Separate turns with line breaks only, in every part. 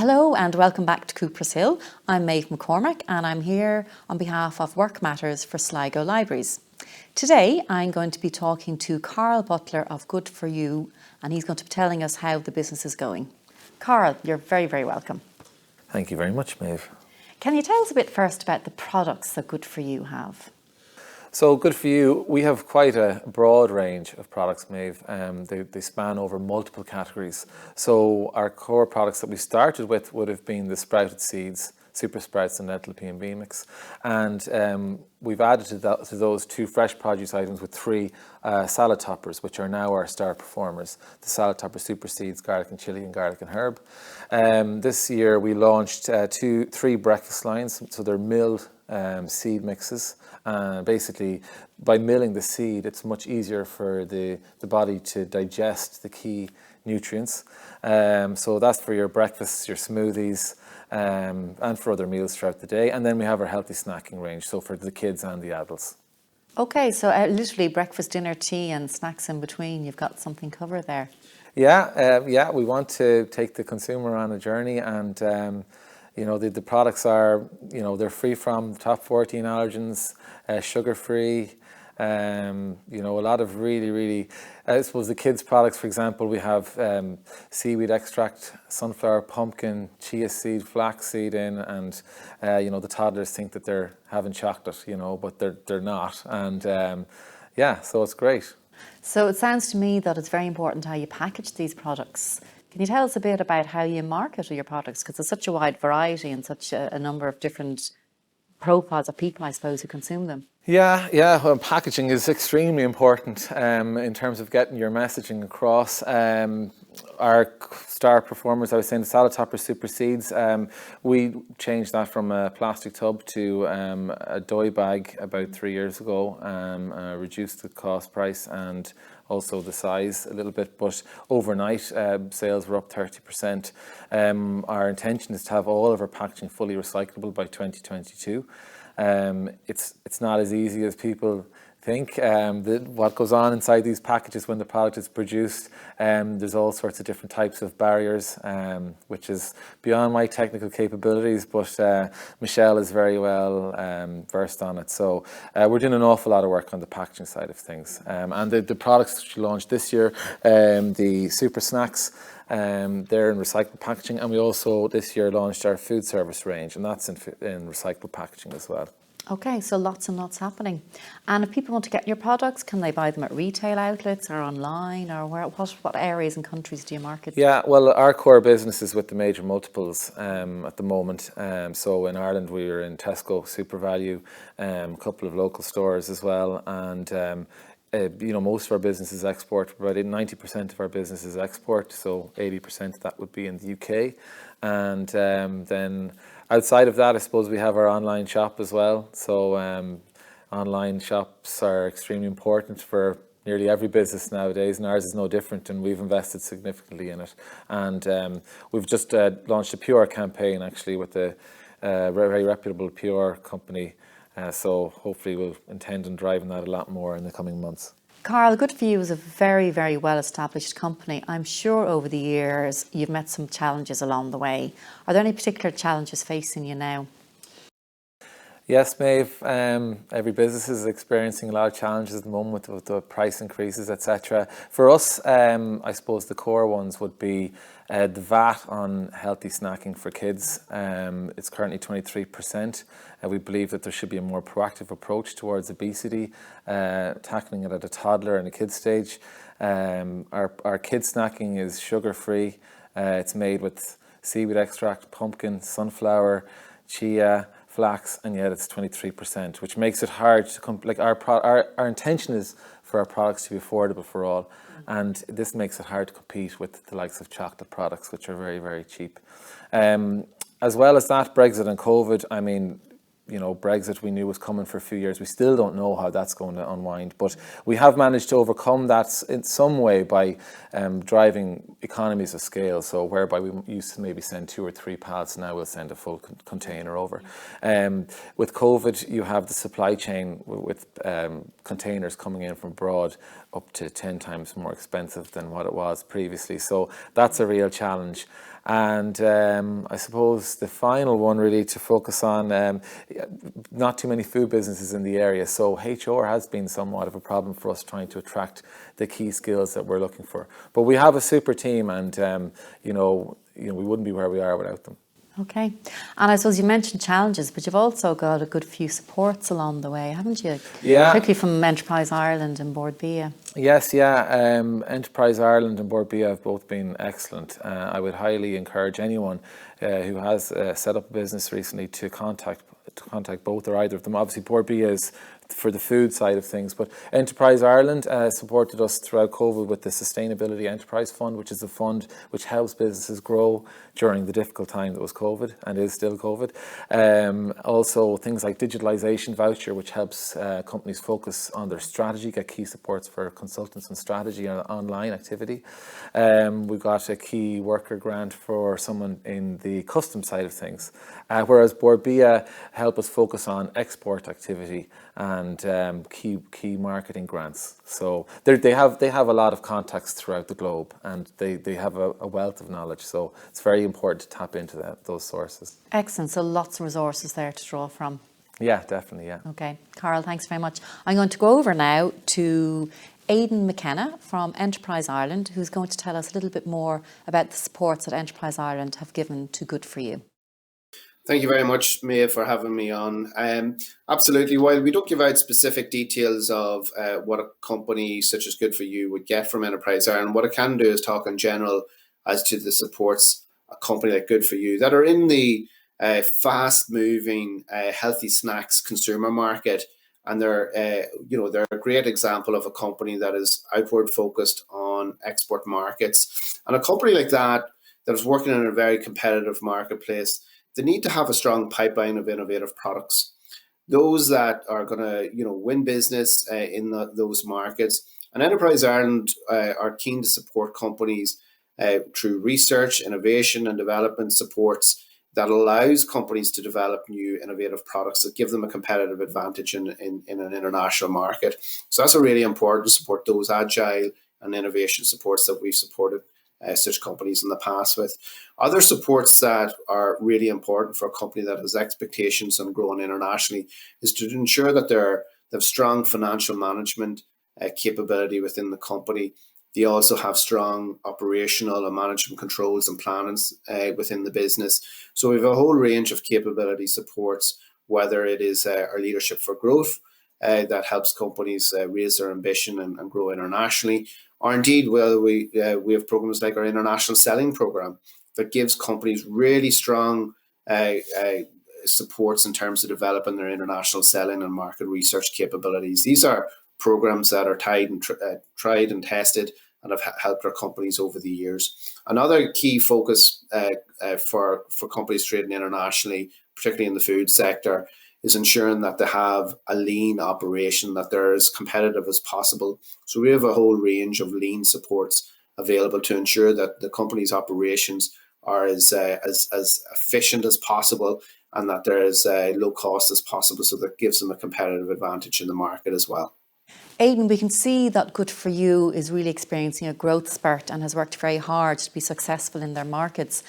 Hello and welcome back to Good4U. I'm Maeve McCormick and I'm here on behalf of Work Matters for Sligo Libraries. Today I'm going to be talking to Karol Butler of Good4U and he's going to be telling us how the business is going. Karol, you're very, very welcome.
Thank you very much, Maeve.
Can you tell us a bit first about the products that Good4U have?
So Good4U, we have quite a broad range of products, Maeve. They span over multiple categories. So our core products that we started with would have been the sprouted seeds, super sprouts and lentil pea and bean mix. And we've added to those two fresh produce items with three salad toppers, which are now our star performers. The salad topper super seeds, garlic and chilli and garlic and herb. This year we launched three breakfast lines. So they're milled seed mixes. Basically, by milling the seed, it's much easier for the body to digest the key nutrients. So that's for your breakfasts, your smoothies, and for other meals throughout the day. And then we have our healthy snacking range, so for the kids and the adults.
Okay, so literally breakfast, dinner, tea and snacks in between. You've got something covered there.
Yeah, we want to take the consumer on a journey and the products are, they're free from top 14 allergens, sugar-free, a lot of really, I suppose the kids' products, for example, we have seaweed extract, sunflower, pumpkin, chia seed, flax seed in, and, the toddlers think that they're having chocolate, but they're not. And so it's great.
So it sounds to me that it's very important how you package these products. Can you tell us a bit about how you market your products? Because there's such a wide variety and such a number of different profiles of people, I suppose, who consume them.
Yeah. Well, packaging is extremely important in terms of getting your messaging across. Our star performers, I was saying, the salad topper super seeds, we changed that from a plastic tub to a dye bag about 3 years ago, reduced the cost price and also the size a little bit, but overnight sales were up 30%. Our intention is to have all of our packaging fully recyclable by 2022. It's not as easy as people think. What goes on inside these packages when the product is produced, there's all sorts of different types of barriers, which is beyond my technical capabilities, but Michelle is very well versed on it. So we're doing an awful lot of work on the packaging side of things. And the products that we launched this year, the super snacks, they're in recycled packaging, and we also this year launched our food service range, and that's in recycled packaging as well.
Okay, so lots and lots happening. And if people want to get your products, can they buy them at retail outlets or online, or what areas and countries do you market?
Yeah, well, our core business is with the major multiples at the moment. So in Ireland, we're in Tesco, Super Value, a couple of local stores as well, and most of our business is export. About 90% of our business is export, so 80% of that would be in the UK. And then outside of that, I suppose we have our online shop as well. So online shops are extremely important for nearly every business nowadays, and ours is no different, and we've invested significantly in it. And we've just launched a PR campaign actually with a very reputable PR company. So hopefully we'll intend on driving that a lot more in the coming months.
Karol, Good4U is a very, very well-established company. I'm sure over the years you've met some challenges along the way. Are there any particular challenges facing you now?
Yes, Maeve. Every business is experiencing a lot of challenges at the moment with the price increases, etc. For us, I suppose the core ones would be the VAT on healthy snacking for kids. It's currently 23%. We believe that there should be a more proactive approach towards obesity, tackling it at a toddler and a kid stage. Our kids snacking is sugar-free. It's made with seaweed extract, pumpkin, sunflower, chia, flax, and yet it's 23%, which makes it hard to come. Like our intention is for our products to be affordable for all, and this makes it hard to compete with the likes of chocolate products, which are very, very cheap. As well as that, Brexit and COVID. I mean, Brexit we knew was coming for a few years. We still don't know how that's going to unwind, but we have managed to overcome that in some way by driving economies of scale. So whereby we used to maybe send 2 or 3 pallets, now we'll send a full container over. With COVID, you have the supply chain with containers coming in from abroad up to 10 times more expensive than what it was previously. So that's a real challenge. And I suppose the final one really to focus on, not too many food businesses in the area, so HR has been somewhat of a problem for us trying to attract the key skills that we're looking for. But we have a super team, and we wouldn't be where we are without them.
Okay. And I suppose you mentioned challenges, but you've also got a good few supports along the way, haven't you?
Yeah.
Particularly from Enterprise Ireland and Board BIA.
Yes, yeah. Enterprise Ireland and Board BIA have both been excellent. I would highly encourage anyone who has set up a business recently to contact both or either of them. Obviously, Board BIA is for the food side of things, but Enterprise Ireland supported us throughout COVID with the Sustainability Enterprise Fund, which is a fund which helps businesses grow during the difficult time that was COVID and is still COVID. Also things like digitalisation voucher, which helps companies focus on their strategy, get key supports for consultants and strategy and online activity. We've got a key worker grant for someone in the custom side of things, whereas Board BIA help us focus on export activity and key marketing grants. So they have a lot of contacts throughout the globe, and they have a wealth of knowledge. So it's very important to tap into those sources.
Excellent. So lots of resources there to draw from.
Yeah, definitely. Yeah.
Okay, Karol, thanks very much. I'm going to go over now to Aidan McKenna from Enterprise Ireland, who's going to tell us a little bit more about the supports that Enterprise Ireland have given to Good4U.
Thank you very much, Mia, for having me on. Absolutely. While we don't give out specific details of what a company such as Good4U would get from Enterprise Ireland, what I can do is talk in general as to the supports a company like Good4U that are in the fast-moving healthy snacks consumer market, and they're a great example of a company that is outward focused on export markets, and a company like that is working in a very competitive marketplace. They need to have a strong pipeline of innovative products, those that are going to win business in those markets. And Enterprise Ireland are keen to support companies through research, innovation and development supports that allows companies to develop new innovative products that give them a competitive advantage in an international market. So that's a really important to support those agile and innovation supports that we've supported such companies in the past with. Other supports that are really important for a company that has expectations on growing internationally is to ensure that they have strong financial management capability within the company. They also have strong operational and management controls and plannings within the business. So we have a whole range of capability supports, whether it is our leadership for growth that helps companies raise their ambition and grow internationally, or indeed, we have programs like our international selling program that gives companies really strong supports in terms of developing their international selling and market research capabilities. These are programs that are tried and tested and have helped our companies over the years. Another key focus for companies trading internationally, particularly in the food sector, is ensuring that they have a lean operation, that they're as competitive as possible. So we have a whole range of lean supports available to ensure that the company's operations are as efficient as possible and that they're as low cost as possible, so that gives them a competitive advantage in the market as well.
Aidan, we can see that Good4U is really experiencing a growth spurt and has worked very hard to be successful in their markets.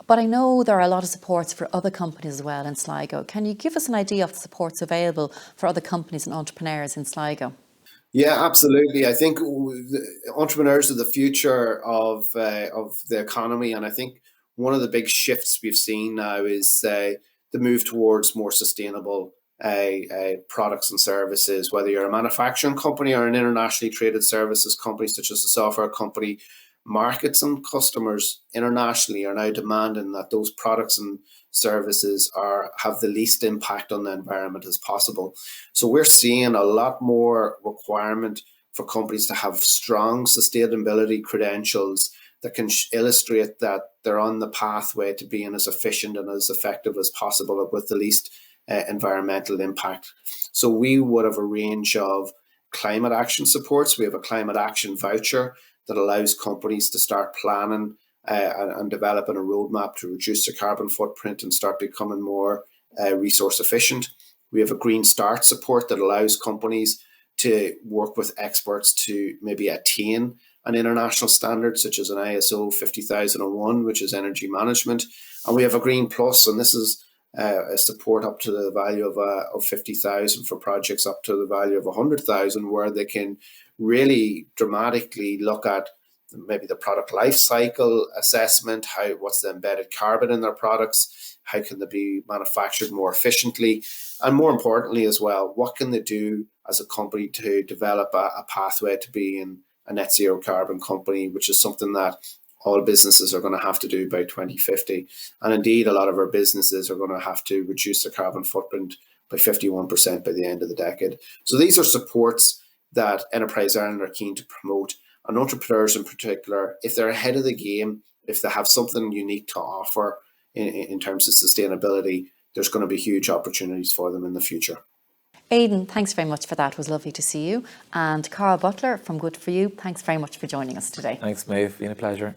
But I know there are a lot of supports for other companies as well in Sligo. Can you give us an idea of the supports available for other companies and entrepreneurs in Sligo?
Yeah, absolutely. I think entrepreneurs are the future of the economy, and I think one of the big shifts we've seen now is the move towards more sustainable products and services. Whether you're a manufacturing company or an internationally traded services company, such as a software company, markets and customers internationally are now demanding that those products and services have the least impact on the environment as possible. So we're seeing a lot more requirement for companies to have strong sustainability credentials that can illustrate that they're on the pathway to being as efficient and as effective as possible with the least environmental impact. So we would have a range of climate action supports. We have a climate action voucher that allows companies to start planning and developing a roadmap to reduce their carbon footprint and start becoming more resource efficient. We have a green start support that allows companies to work with experts to maybe attain and international standards such as an ISO 50001, which is energy management. And we have a Green Plus, and this is a support up to the value of 50,000 for projects up to the value of 100,000, where they can really dramatically look at maybe the product life cycle assessment, what's the embedded carbon in their products, how can they be manufactured more efficiently, and more importantly as well, what can they do as a company to develop a pathway to being a net zero carbon company, which is something that all businesses are going to have to do by 2050. And indeed, a lot of our businesses are going to have to reduce their carbon footprint by 51% by the end of the decade. So these are supports that Enterprise Ireland are keen to promote. And entrepreneurs in particular, if they're ahead of the game, if they have something unique to offer in terms of sustainability, there's going to be huge opportunities for them in the future.
Aidan, thanks very much for that. It was lovely to see you. And Karol Butler from Good4U, thanks very much for joining us today.
Thanks, Maeve. Been a pleasure.